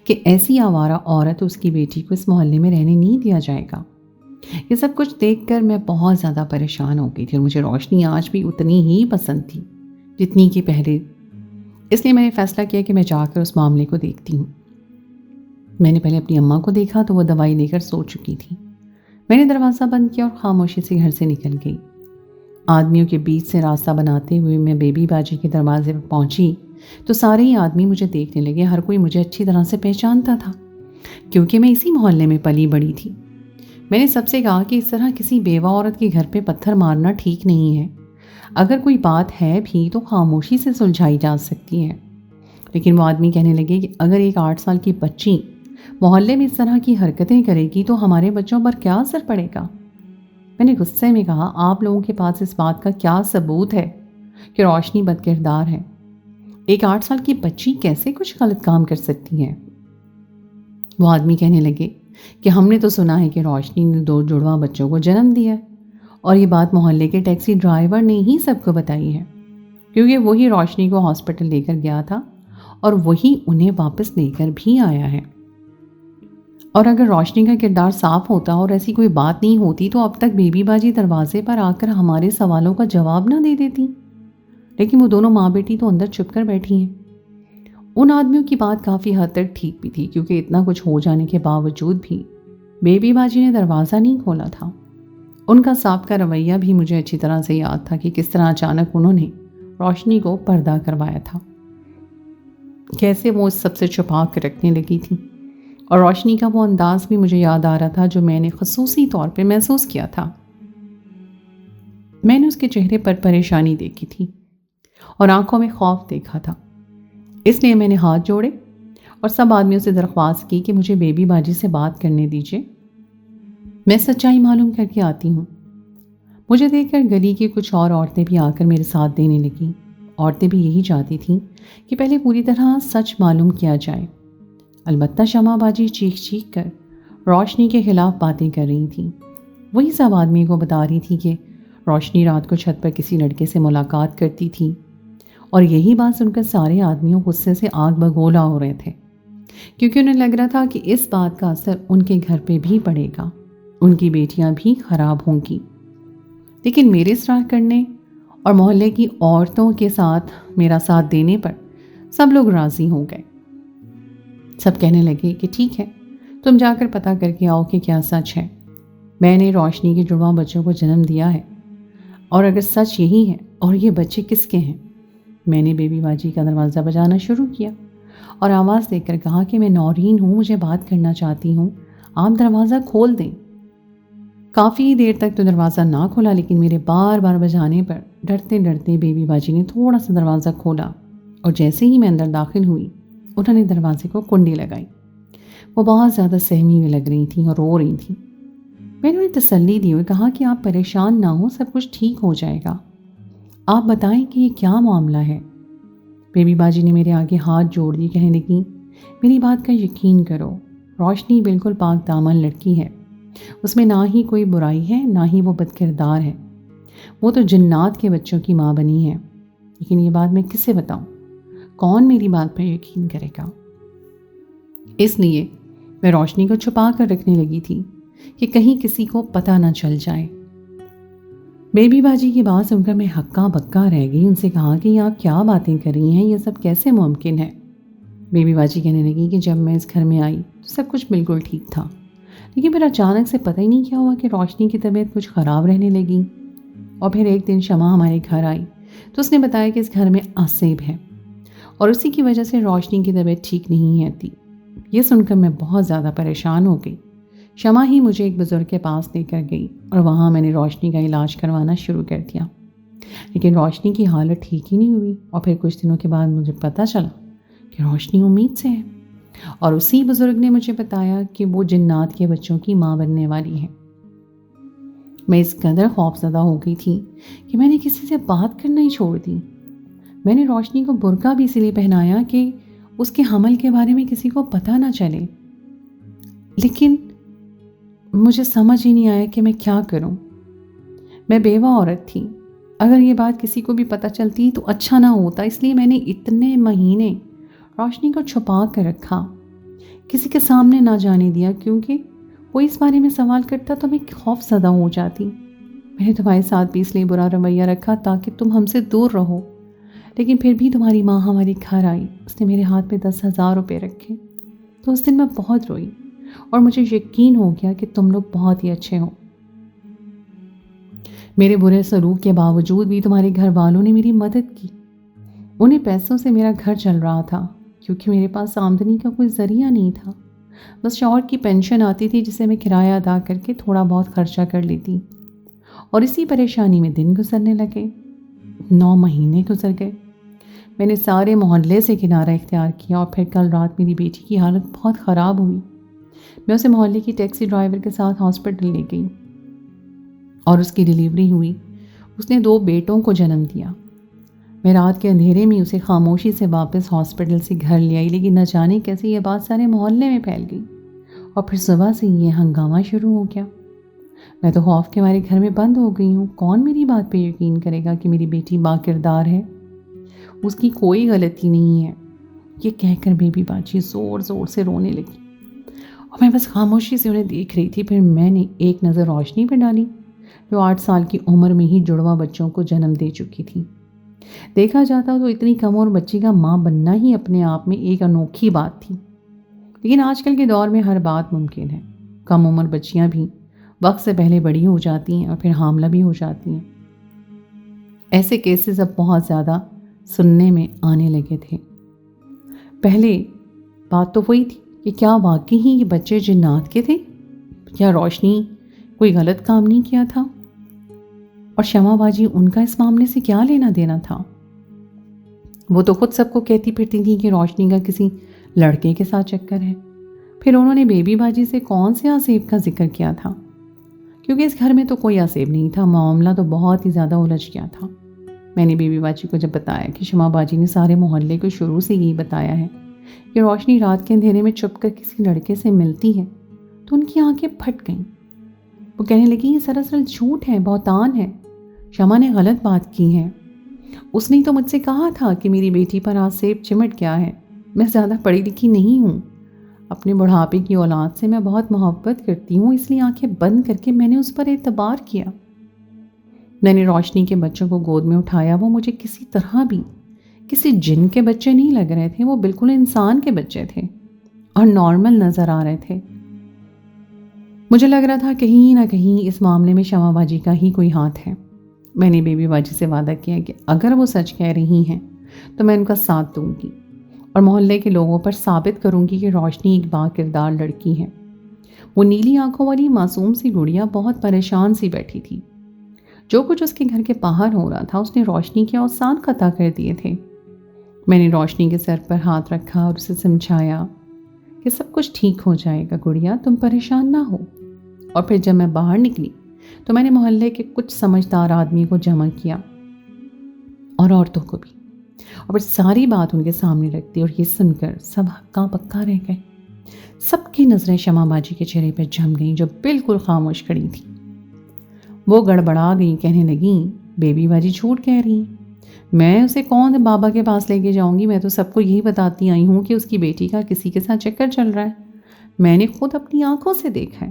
کہ ایسی آوارہ عورت اس کی بیٹی کو اس محلے میں رہنے نہیں دیا جائے گا. یہ سب کچھ دیکھ کر میں بہت زیادہ پریشان ہو گئی تھی، اور مجھے روشنی آج بھی اتنی ہی پسند تھی جتنی کہ پہلے. اس لیے میں نے فیصلہ کیا کہ میں جا کر اس معاملے کو دیکھتی ہوں. میں نے پہلے اپنی اماں کو دیکھا تو وہ دوائی لے کر سو چکی تھی۔ میں نے دروازہ بند کیا اور خاموشی سے گھر سے نکل گئی۔ آدمیوں کے بیچ سے راستہ بناتے ہوئے میں بیبی باجی کے دروازے پر پہنچی تو سارے ہی آدمی مجھے دیکھنے لگے۔ ہر کوئی مجھے اچھی طرح سے پہچانتا تھا کیونکہ میں اسی محلے میں پلی بڑی تھی۔ میں نے سب سے کہا کہ اس طرح کسی بیوہ عورت کے گھر پہ پتھر مارنا ٹھیک نہیں ہے۔ اگر کوئی بات ہے بھی تو خاموشی سے سلجھائی جا سکتی ہے۔ لیکن وہ آدمی کہنے لگے کہ اگر ایک 8 سال کی بچی محلے میں اس طرح کی حرکتیں کرے گی تو ہمارے بچوں پر کیا اثر پڑے گا؟ میں نے غصے میں کہا، آپ لوگوں کے پاس اس بات کا کیا ثبوت ہے کہ روشنی بد کردار ہے؟ ایک 8 سال کی بچی کیسے کچھ غلط کام کر سکتی ہے؟ وہ آدمی کہنے لگے کہ ہم نے تو سنا ہے کہ روشنی نے 2 جڑواں بچوں کو جنم دیا ہے، اور یہ بات محلے کے ٹیکسی ڈرائیور نے ہی سب کو بتائی ہے، کیونکہ وہی روشنی کو ہاسپٹل لے کر گیا تھا اور وہی انہیں واپس لے کر بھی آیا ہے۔ اور اگر روشنی کا کردار صاف ہوتا اور ایسی کوئی بات نہیں ہوتی تو اب تک بیبی باجی دروازے پر آ کر ہمارے سوالوں کا جواب نہ دے دیتی۔ لیکن وہ دونوں ماں بیٹی تو اندر چھپ کر بیٹھی ہیں۔ ان آدمیوں کی بات کافی حد تک ٹھیک بھی تھی، کیونکہ اتنا کچھ ہو جانے کے باوجود بھی بیبی باجی نے دروازہ نہیں کھولا تھا۔ ان کا سابقہ رویہ بھی مجھے اچھی طرح سے یاد تھا کہ کس طرح اچانک انہوں نے روشنی کو پردہ کروایا تھا، کیسے وہ اس سب سے چھپا کر رکھنے لگی تھی، اور روشنی کا وہ انداز بھی مجھے یاد آ رہا تھا جو میں نے خصوصی طور پہ محسوس کیا تھا۔ میں نے اس کے چہرے پر پریشانی دیکھی تھی اور آنکھوں میں خوف دیکھا تھا، اس لیے میں نے ہاتھ جوڑے اور سب آدمیوں سے درخواست کی کہ مجھے بیبی باجی سے بات کرنے دیجیے، میں سچائی معلوم کر کے آتی ہوں۔ مجھے دیکھ کر گلی کی کچھ اور عورتیں بھی آ کر میرے ساتھ دینے لگیں۔ عورتیں بھی یہی چاہتی تھیں کہ پہلے پوری طرح سچ معلوم کیا جائے۔ البتہ شمع باجی چیخ چیخ کر روشنی کے خلاف باتیں کر رہی تھیں۔ وہی سب آدمی کو بتا رہی تھی کہ روشنی رات کو چھت پر کسی لڑکے سے ملاقات کرتی تھی، اور یہی بات سن کر سارے آدمیوں غصے سے آگ بگولا ہو رہے تھے، کیونکہ انہیں لگ رہا تھا کہ اس بات کا اثر ان کے گھر پہ بھی پڑے گا، ان کی بیٹیاں بھی خراب ہوں گی۔ لیکن میرے اصرار کرنے اور محلے کی عورتوں کے ساتھ میرا ساتھ دینے پر سب لوگ راضی ہو گئے۔ سب کہنے لگے کہ ٹھیک ہے، تم جا کر پتہ کر کے آؤ کہ کیا سچ ہے۔ میں نے روشنی کے جڑواں بچوں کو جنم دیا ہے، اور اگر سچ یہی ہے اور یہ بچے کس کے ہیں؟ میں نے بیبی باجی کا دروازہ بجانا شروع کیا اور آواز دے کر کہا کہ میں نورین ہوں، مجھے بات کرنا چاہتی ہوں، آپ دروازہ کھول دیں۔ کافی دیر تک تو دروازہ نہ کھولا، لیکن میرے بار بار بجانے پر ڈرتے ڈرتے بیبی باجی نے تھوڑا سا دروازہ کھولا، اور جیسے ہی میں اندر داخل ہوئی انہوں نے دروازے کو کنڈی لگائی۔ وہ بہت زیادہ سہمی ہوئی لگ رہی تھیں اور رو رہی تھیں۔ میں نے انہیں تسلی دی اور کہا کہ آپ پریشان نہ ہوں، سب کچھ ٹھیک ہو جائے گا، آپ بتائیں کہ یہ کیا معاملہ ہے۔ بیبی باجی نے میرے آگے ہاتھ جوڑ دی، کہنے لگی میری بات کا یقین کرو، روشنی بالکل پاک دامن لڑکی ہے، اس میں نہ ہی کوئی برائی ہے نہ ہی وہ بد کردار ہے، وہ تو جنات کے بچوں کی ماں بنی ہے۔ لیکن یہ بات میں کس سے بتاؤں؟ کون میری بات پر یقین کرے گا؟ اس لیے میں روشنی کو چھپا کر رکھنے لگی تھی کہ کہیں کسی کو پتہ نہ چل جائے۔ بیبی باجی کی بات سن کر میں ہکا بکا رہ گئی۔ ان سے کہا کہ یہ آپ کیا باتیں کر رہی ہیں، یہ سب کیسے ممکن ہے؟ بیبی باجی کہنے لگی کہ جب میں اس گھر میں آئی تو سب کچھ بالکل ٹھیک تھا، لیکن پھر اچانک سے پتہ ہی نہیں کیا ہوا کہ روشنی کی طبیعت کچھ خراب رہنے لگی، اور پھر ایک دن شمع ہمارے گھر آئی تو اس نے بتایا کہ اس گھر میں آسیب ہے اور اسی کی وجہ سے روشنی کی طبیعت ٹھیک نہیں رہتی۔ یہ سن کر میں بہت زیادہ پریشان ہو گئی۔ شمع ہی مجھے ایک بزرگ کے پاس لے کر گئی اور وہاں میں نے روشنی کا علاج کروانا شروع کر دیا، لیکن روشنی کی حالت ٹھیک ہی نہیں ہوئی، اور پھر کچھ دنوں کے بعد مجھے پتہ چلا کہ روشنی امید سے ہے، اور اسی بزرگ نے مجھے بتایا کہ وہ جنات کے بچوں کی ماں بننے والی ہے۔ میں اس قدر خوف زدہ ہو گئی تھی کہ میں نے کسی سے بات کرنا ہی چھوڑ دی۔ میں نے روشنی کو برقع بھی اسی لیے پہنایا کہ اس کے حمل کے بارے میں کسی کو پتہ نہ چلے، لیکن مجھے سمجھ ہی نہیں آیا کہ میں کیا کروں۔ میں بیوہ عورت تھی، اگر یہ بات کسی کو بھی پتہ چلتی تو اچھا نہ ہوتا، اس لیے میں نے اتنے مہینے روشنی کو چھپا کر رکھا، کسی کے سامنے نہ جانے دیا، کیونکہ کوئی اس بارے میں سوال کرتا تو میں خوف زدہ ہو جاتی۔ میں نے تمہارے ساتھ بھی اس لیے برا رویہ رکھا تاکہ تم ہم سے دور رہو، لیکن پھر بھی تمہاری ماں ہمارے گھر آئی، اس نے میرے ہاتھ پہ 10,000 روپے رکھے، تو اس دن میں بہت روئی اور مجھے یقین ہو گیا کہ تم لوگ بہت ہی اچھے ہو۔ میرے برے سلوک کے باوجود بھی تمہارے گھر والوں نے میری مدد کی۔ انہیں پیسوں سے میرا گھر چل رہا تھا کیونکہ میرے پاس آمدنی کا کوئی ذریعہ نہیں تھا۔ بس شوہر کی پینشن آتی تھی جسے میں کرایہ ادا کر کے تھوڑا بہت خرچہ کر لیتی، اور اسی پریشانی میں دن گزرنے لگے۔ 9 مہینے گزر گئے۔ میں نے سارے محلے سے کنارہ اختیار کیا، اور پھر کل رات میری بیٹی کی حالت بہت خراب ہوئی۔ میں اسے محلے کی ٹیکسی ڈرائیور کے ساتھ ہاسپٹل لے گئی اور اس کی ڈیلیوری ہوئی۔ اس نے 2 بیٹوں کو جنم دیا۔ میں رات کے اندھیرے میں اسے خاموشی سے واپس ہاسپٹل سے گھر لے آئی، لیکن نہ جانے کیسے یہ بات سارے محلے میں پھیل گئی، اور پھر صبح سے یہ ہنگامہ شروع ہو گیا۔ میں تو خوف کے مارے گھر میں بند ہو گئی ہوں۔ کون میری بات پہ یقین کرے گا کہ میری بیٹی با کردار ہے، اس کی کوئی غلطی نہیں ہے؟ یہ کہہ کر بیبی باجی زور زور سے رونے لگی، اور میں بس خاموشی سے انہیں دیکھ رہی تھی۔ پھر میں نے ایک نظر روشنی پہ ڈالی، جو 8 سال کی عمر میں ہی جڑواں بچوں کو جنم دے چکی تھی۔ دیکھا جاتا تو اتنی کم عمر بچی کا ماں بننا ہی اپنے آپ میں ایک انوکھی بات تھی، لیکن آج کل کے دور میں ہر بات ممکن ہے۔ کم عمر بچیاں بھی وقت سے پہلے بڑی ہو جاتی ہیں اور پھر حاملہ بھی ہو جاتی ہیں۔ ایسے کیسز اب بہت زیادہ سننے میں آنے لگے تھے۔ پہلے بات تو وہی تھی کہ کیا واقعی ہی یہ بچے جنات کے تھے؟ کیا روشنی کوئی غلط کام نہیں کیا تھا؟ اور شمع باجی، ان کا اس معاملے سے کیا لینا دینا تھا؟ وہ تو خود سب کو کہتی پھرتی تھی کہ روشنی کا کسی لڑکے کے ساتھ چکر ہے۔ پھر انہوں نے بیبی باجی سے کون سے آسیب کا ذکر کیا تھا؟ کیونکہ اس گھر میں تو کوئی آسیب نہیں تھا، معاملہ تو بہت ہی زیادہ الجھ گیا تھا۔ میں نے بیبی باجی کو جب بتایا کہ شمع باجی نے سارے محلے کو شروع سے یہی بتایا ہے کہ روشنی رات کے اندھیرے میں چھپ کر کسی لڑکے سے ملتی ہے، تو ان کی آنکھیں پھٹ گئیں۔ وہ کہنے لگی یہ سراسر جھوٹ ہے، بہتان ہے، شمع نے غلط بات کی ہے۔ اس نے تو مجھ سے کہا تھا کہ میری بیٹی پر آسیب چمٹ گیا ہے۔ میں زیادہ پڑھی لکھی نہیں ہوں، اپنے بڑھاپے کی اولاد سے میں بہت محبت کرتی ہوں، اس لیے آنکھیں بند کر کے میں نے اس پر اعتبار کیا۔ میں نے روشنی کے بچوں کو گود میں اٹھایا۔ وہ مجھے کسی طرح بھی کسی جن کے بچے نہیں لگ رہے تھے، وہ بالکل انسان کے بچے تھے اور نارمل نظر آ رہے تھے۔ مجھے لگ رہا تھا کہیں نہ کہیں اس معاملے میں شمع باجی کا ہی کوئی ہاتھ ہے۔ میں نے بیبی باجی سے وعدہ کیا کہ اگر وہ سچ کہہ رہی ہیں تو میں ان کا ساتھ دوں گی اور محلے کے لوگوں پر ثابت کروں گی کہ روشنی ایک با کردار لڑکی ہے۔ وہ نیلی آنکھوں والی معصوم سی گڑیا بہت پریشان سی بیٹھی تھی۔ جو کچھ اس کے گھر کے باہر ہو رہا تھا اس نے روشنی کے اوسان قطع کر دیے تھے۔ میں نے روشنی کے سر پر ہاتھ رکھا اور اسے سمجھایا کہ سب کچھ ٹھیک ہو جائے گا گڑیا، تم پریشان نہ ہو۔ اور پھر جب میں باہر نکلی تو میں نے محلے کے کچھ سمجھدار آدمی کو جمع کیا اور عورتوں کو بھی، اور پھر ساری بات ان کے سامنے رکھ دی، اور یہ سن کر سب ہکا پکا رہ گئے۔ سب کی نظریں شمع باجی کے چہرے پہ جم گئیں جو بالکل خاموش کھڑی تھی۔ وہ گڑبڑا گئی، کہنے لگیں بیبی باجی جھوٹ کہہ رہی ہیں، میں اسے کون بابا کے پاس لے کے جاؤں گی؟ میں تو سب کو یہی بتاتی آئی ہوں کہ اس کی بیٹی کا کسی کے ساتھ چکر چل رہا ہے، میں نے خود اپنی آنکھوں سے دیکھا ہے۔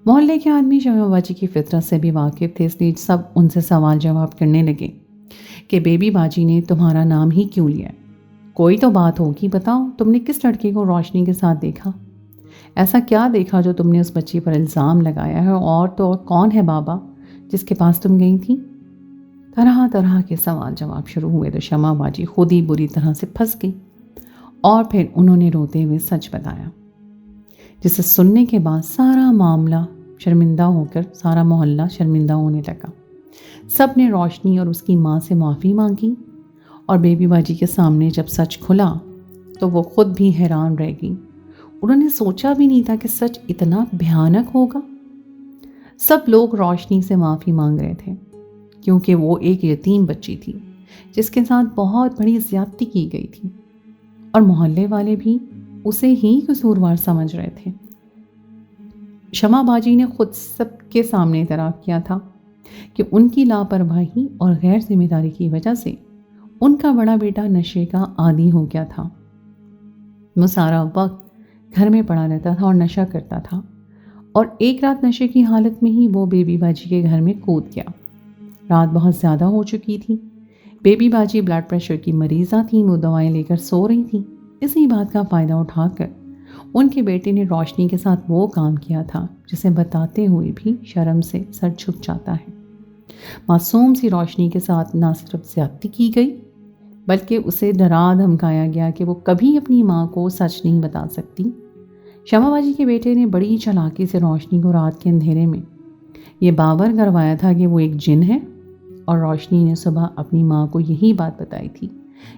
محلے کے آدمی شمع باجی کی فطرت سے بھی واقف تھے، اس لیے سب ان سے سوال جواب کرنے لگے کہ بیبی باجی نے تمہارا نام ہی کیوں لیا؟ کوئی تو بات ہوگی، بتاؤ تم نے کس لڑکے کو روشنی کے ساتھ دیکھا؟ ایسا کیا دیکھا جو تم نے اس بچی پر الزام لگایا ہے؟ اور تو اور کون ہے بابا جس کے پاس تم گئی تھی؟ طرح طرح کے سوال جواب شروع ہوئے تو شمع باجی خود ہی بری طرح سے پھنس گئی، اور پھر انہوں نے روتے ہوئے سچ بتایا، جسے سننے کے بعد سارا معاملہ شرمندہ ہو کر سارا محلہ شرمندہ ہونے لگا۔ سب نے روشنی اور اس کی ماں سے معافی مانگی، اور بیبی باجی کے سامنے جب سچ کھلا تو وہ خود بھی حیران رہ گئی۔ انہوں نے سوچا بھی نہیں تھا کہ سچ اتنا بھیانک ہوگا۔ سب لوگ روشنی سے معافی مانگ رہے تھے کیونکہ وہ ایک یتیم بچی تھی جس کے ساتھ بہت بڑی زیادتی کی گئی تھی، اور محلے والے بھی اسے ہی قصوروار سمجھ رہے تھے۔ شمع باجی نے خود سب کے سامنے اعتراف کیا تھا کہ ان کی لاپرواہی اور غیر ذمہ داری کی وجہ سے ان کا بڑا بیٹا نشے کا عادی ہو گیا تھا۔ وہ سارا وقت گھر میں پڑا رہتا تھا اور نشہ کرتا تھا، اور ایک رات نشے کی حالت میں ہی وہ بیبی باجی کے گھر میں کود گیا۔ رات بہت زیادہ ہو چکی تھی، بیبی باجی بلڈ پریشر کی مریضہ تھیں، وہ دوائیں لے کر سو رہی تھیں۔ اسی بات کا فائدہ اٹھا کر ان کے بیٹے نے روشنی کے ساتھ وہ کام کیا تھا جسے بتاتے ہوئے بھی شرم سے سر جھک جاتا ہے۔ معصوم سی روشنی کے ساتھ نہ صرف زیادتی کی گئی بلکہ اسے ڈرا دھمکایا گیا کہ وہ کبھی اپنی ماں کو سچ نہیں بتا سکتی۔ شمع باجی کے بیٹے نے بڑی چالاکی سے روشنی کو رات کے اندھیرے میں یہ باور کروایا تھا کہ وہ ایک جن ہے، اور روشنی نے صبح اپنی ماں کو یہی بات بتائی تھی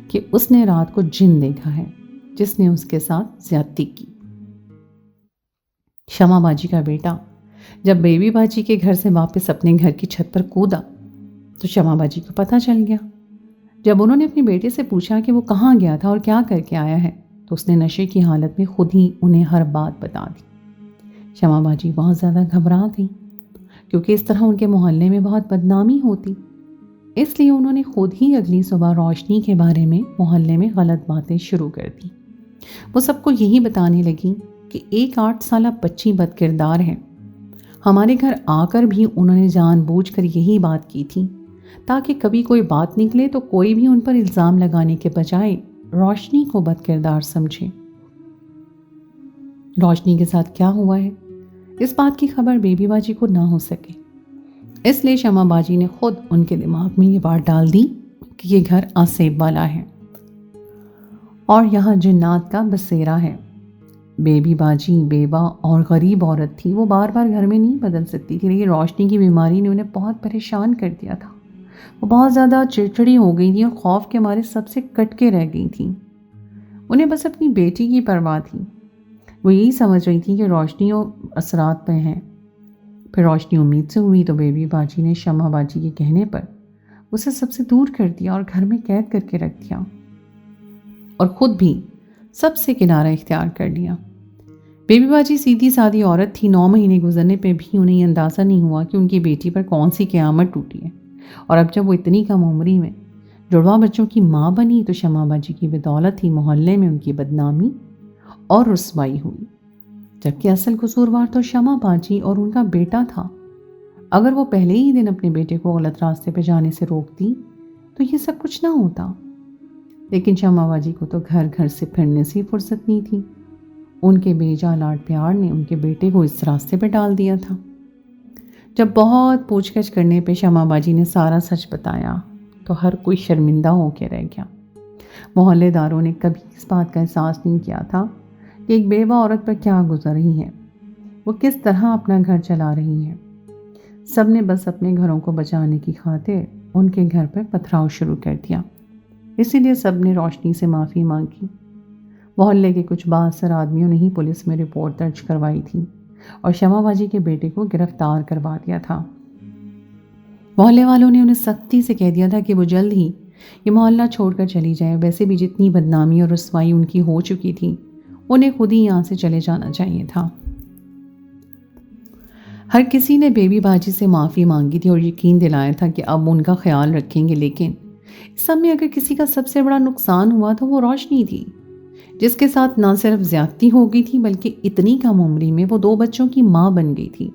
کہ اس نے رات کو جن دیکھا ہے جس نے اس کے ساتھ زیادتی کی۔ شمع باجی کا بیٹا جب بیبی باجی کے گھر سے واپس اپنے گھر کی چھت پر کودا تو شمع باجی کو پتہ چل گیا۔ جب انہوں نے اپنے بیٹے سے پوچھا کہ وہ کہاں گیا تھا اور کیا کر کے آیا ہے تو اس نے نشے کی حالت میں خود ہی انہیں ہر بات بتا دی۔ شمع باجی بہت زیادہ گھبرا گئی کیونکہ اس طرح ان کے محلے میں بہت بدنامی ہوتی، اس لیے انہوں نے خود ہی اگلی صبح روشنی کے بارے میں محلے میں غلط باتیں شروع کر دی۔ وہ سب کو یہی بتانے لگی کہ ایک 8 سالہ بچی بد کردار ہے، ہمارے گھر آ کر بھی انہوں نے جان بوجھ کر یہی بات کی تھی تاکہ کبھی کوئی بات نکلے تو کوئی بھی ان پر الزام لگانے کے بجائے روشنی کو بد کردار سمجھے۔ روشنی کے ساتھ کیا ہوا ہے اس بات کی خبر بیبی باجی کو نہ ہو سکے، اس لیے شمع باجی نے خود ان کے دماغ میں یہ بات ڈال دی کہ یہ گھر آسیب والا ہے اور یہاں جنات کا بسیرا ہے۔ بیبی باجی بیوہ اور غریب عورت تھی، وہ بار بار گھر میں نہیں بدل سکتی تھی، لیکن روشنی کی بیماری نے انہیں بہت پریشان کر دیا تھا۔ وہ بہت زیادہ چڑچڑی ہو گئی تھی اور خوف کے مارے سب سے کٹ کے رہ گئی تھیں۔ انہیں بس اپنی بیٹی کی پرواہ تھی، وہ یہی سمجھ رہی تھی کہ روشنی اور اثرات پہ ہیں۔ پھر روشنی امید سے ہوئی تو بیبی باجی نے شمع باجی کے کہنے پر اسے سب سے دور کر دیا اور گھر میں قید کر کے رکھ دیا اور خود بھی سب سے کنارہ اختیار کر لیا۔ بیبی باجی سیدھی سادی عورت تھی، 9 مہینے گزرنے پہ بھی انہیں یہ اندازہ نہیں ہوا کہ ان کی بیٹی پر کون سی قیامت ٹوٹی ہے، اور اب جب وہ اتنی کم عمری میں جڑواں بچوں کی ماں بنی تو شمع باجی کی بدولت ہی محلے میں ان کی بدنامی اور رسوائی ہوئی، جبکہ اصل قصوروار تو شمع باجی اور ان کا بیٹا تھا۔ اگر وہ پہلے ہی دن اپنے بیٹے کو غلط راستے پہ جانے سے روکتی تو یہ سب کچھ نہ ہوتا، لیکن شمع باجی کو تو گھر گھر سے پھرنے سے فرصت نہیں تھی۔ ان کے بیجا لاڈ پیار نے ان کے بیٹے کو اس راستے پہ ڈال دیا تھا۔ جب بہت پوچھ گچھ کرنے پہ شمع باجی نے سارا سچ بتایا تو ہر کوئی شرمندہ ہو کے رہ گیا۔ محلے داروں نے کبھی اس بات کا احساس نہیں کیا تھا کہ ایک بیوہ عورت پر کیا گزر رہی ہے، وہ کس طرح اپنا گھر چلا رہی ہے۔ سب نے بس اپنے گھروں کو بچانے کی خاطر ان کے گھر پر پتھراؤ شروع کر دیا، اسی لیے سب نے روشنی سے معافی مانگی۔ محلے کے کچھ بااثر آدمیوں نے ہی پولیس میں رپورٹ درج کروائی تھی اور شمع باجی کے بیٹے کو گرفتار کروا دیا تھا۔ محلے والوں نے انہیں سختی سے کہہ دیا تھا کہ وہ جلد ہی یہ محلہ چھوڑ کر چلی جائے، ویسے بھی جتنی بدنامی اور رسوائی ان کی ہو چکی تھی انہیں خود ہی یہاں سے چلے جانا چاہیے تھا۔ ہر کسی نے بیبی باجی سے معافی مانگی تھی اور یقین دلایا تھا کہ اب ان کا خیال رکھیں گے، لیکن اس سب میں اگر کسی کا سب سے بڑا نقصان ہوا تو وہ روشنی تھی، جس کے ساتھ نہ صرف زیادتی ہو گئی تھی بلکہ اتنی کم عمری میں وہ 2 بچوں کی ماں بن گئی تھی۔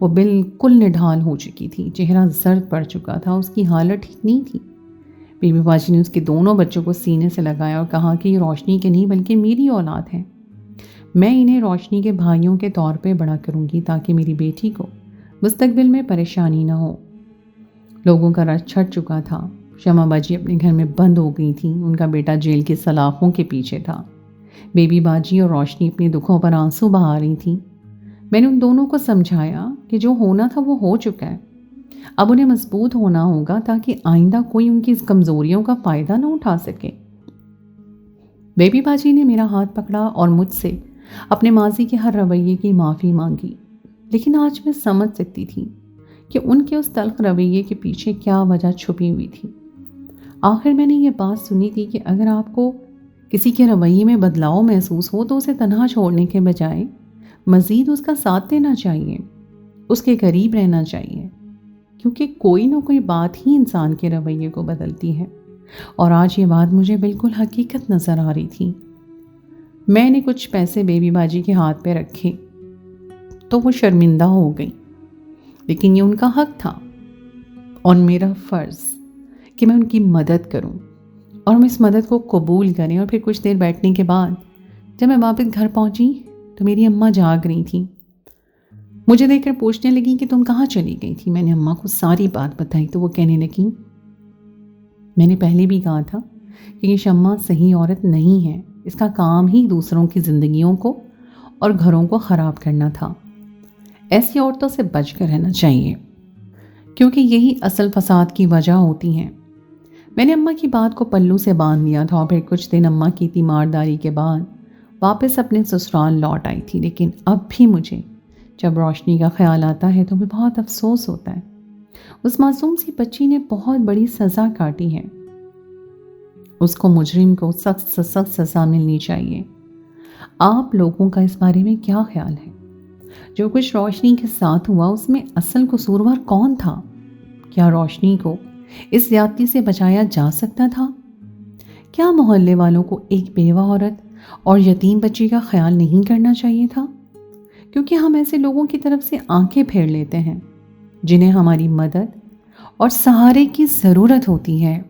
وہ بالکل نڈھال ہو چکی تھی، چہرہ زرد پڑ چکا تھا، اس کی حالت ٹھیک نہیں تھی۔ بیبی باجی نے اس کے دونوں بچوں کو سینے سے لگایا اور کہا کہ یہ روشنی کے نہیں بلکہ میری اولاد ہے، میں انہیں روشنی کے بھائیوں کے طور پہ بڑا کروں گی تاکہ میری بیٹی کو مستقبل میں پریشانی نہ ہو۔ لوگوں کا رش چھٹ چکا تھا، شمع باجی اپنے گھر میں بند ہو گئی تھیں، ان کا بیٹا جیل کی سلاخوں کے پیچھے تھا۔ بیبی باجی اور روشنی اپنے دکھوں پر آنسو بہا رہی تھیں۔ میں نے ان دونوں کو سمجھایا کہ جو ہونا تھا وہ ہو چکا ہے، اب انہیں مضبوط ہونا ہوگا تاکہ آئندہ کوئی ان کی اس کمزوریوں کا فائدہ نہ اٹھا سکے۔ بیبی باجی نے میرا ہاتھ پکڑا اور مجھ سے اپنے ماضی کے ہر رویے کی معافی مانگی، لیکن آج میں سمجھ سکتی تھی کہ ان کے اس تلخ رویے کے پیچھے کیا وجہ چھپی ہوئی تھی۔ آخر میں نے یہ بات سنی تھی کہ اگر آپ کو کسی کے رویے میں بدلاؤ محسوس ہو تو اسے تنہا چھوڑنے کے بجائے مزید اس کا ساتھ دینا چاہیے، اس کے قریب رہنا چاہیے، کیونکہ کوئی نہ کوئی بات ہی انسان کے رویے کو بدلتی ہے، اور آج یہ بات مجھے بالکل حقیقت نظر آ رہی تھی۔ میں نے کچھ پیسے بیبی باجی کے ہاتھ پہ رکھے تو وہ شرمندہ ہو گئی، لیکن یہ ان کا حق تھا اور میرا فرض کہ میں ان کی مدد کروں، اور ہم اس مدد کو قبول کریں۔ اور پھر کچھ دیر بیٹھنے کے بعد جب میں واپس گھر پہنچی تو میری اماں جاگ رہی تھیں. مجھے دیکھ کر پوچھنے لگیں کہ تم کہاں چلی گئی تھی. میں نے اماں کو ساری بات بتائی تو وہ کہنے لگیں میں نے پہلے بھی کہا تھا کہ یہ شمع صحیح عورت نہیں ہے. اس کا کام ہی دوسروں کی زندگیوں کو اور گھروں کو خراب کرنا تھا. ایسی عورتوں سے بچ کر رہنا چاہیے کیونکہ یہی اصل فساد کی وجہ ہوتی ہیں. میں نے اماں کی بات کو پلو سے باندھ لیا تھا اور پھر کچھ دن اماں کی تیمارداری کے بعد واپس اپنے سسرال لوٹ آئی تھی. لیکن اب بھی مجھے جب روشنی کا خیال آتا ہے تو مجھے بہت افسوس ہوتا ہے. اس معصوم سی بچی نے بہت بڑی سزا کاٹی ہے. اس کو مجرم کو سخت سے سخت سزا ملنی چاہیے. آپ لوگوں کا اس بارے میں کیا خیال ہے؟ جو کچھ روشنی کے ساتھ ہوا اس میں اصل قصوروار کون تھا؟ کیا روشنی کو اس زیادتی سے بچایا جا سکتا تھا؟ کیا محلے والوں کو ایک بیوہ عورت اور یتیم بچی کا خیال نہیں کرنا چاہیے تھا؟ کیونکہ ہم ایسے لوگوں کی طرف سے آنکھیں پھیر لیتے ہیں جنہیں ہماری مدد اور سہارے کی ضرورت ہوتی ہے.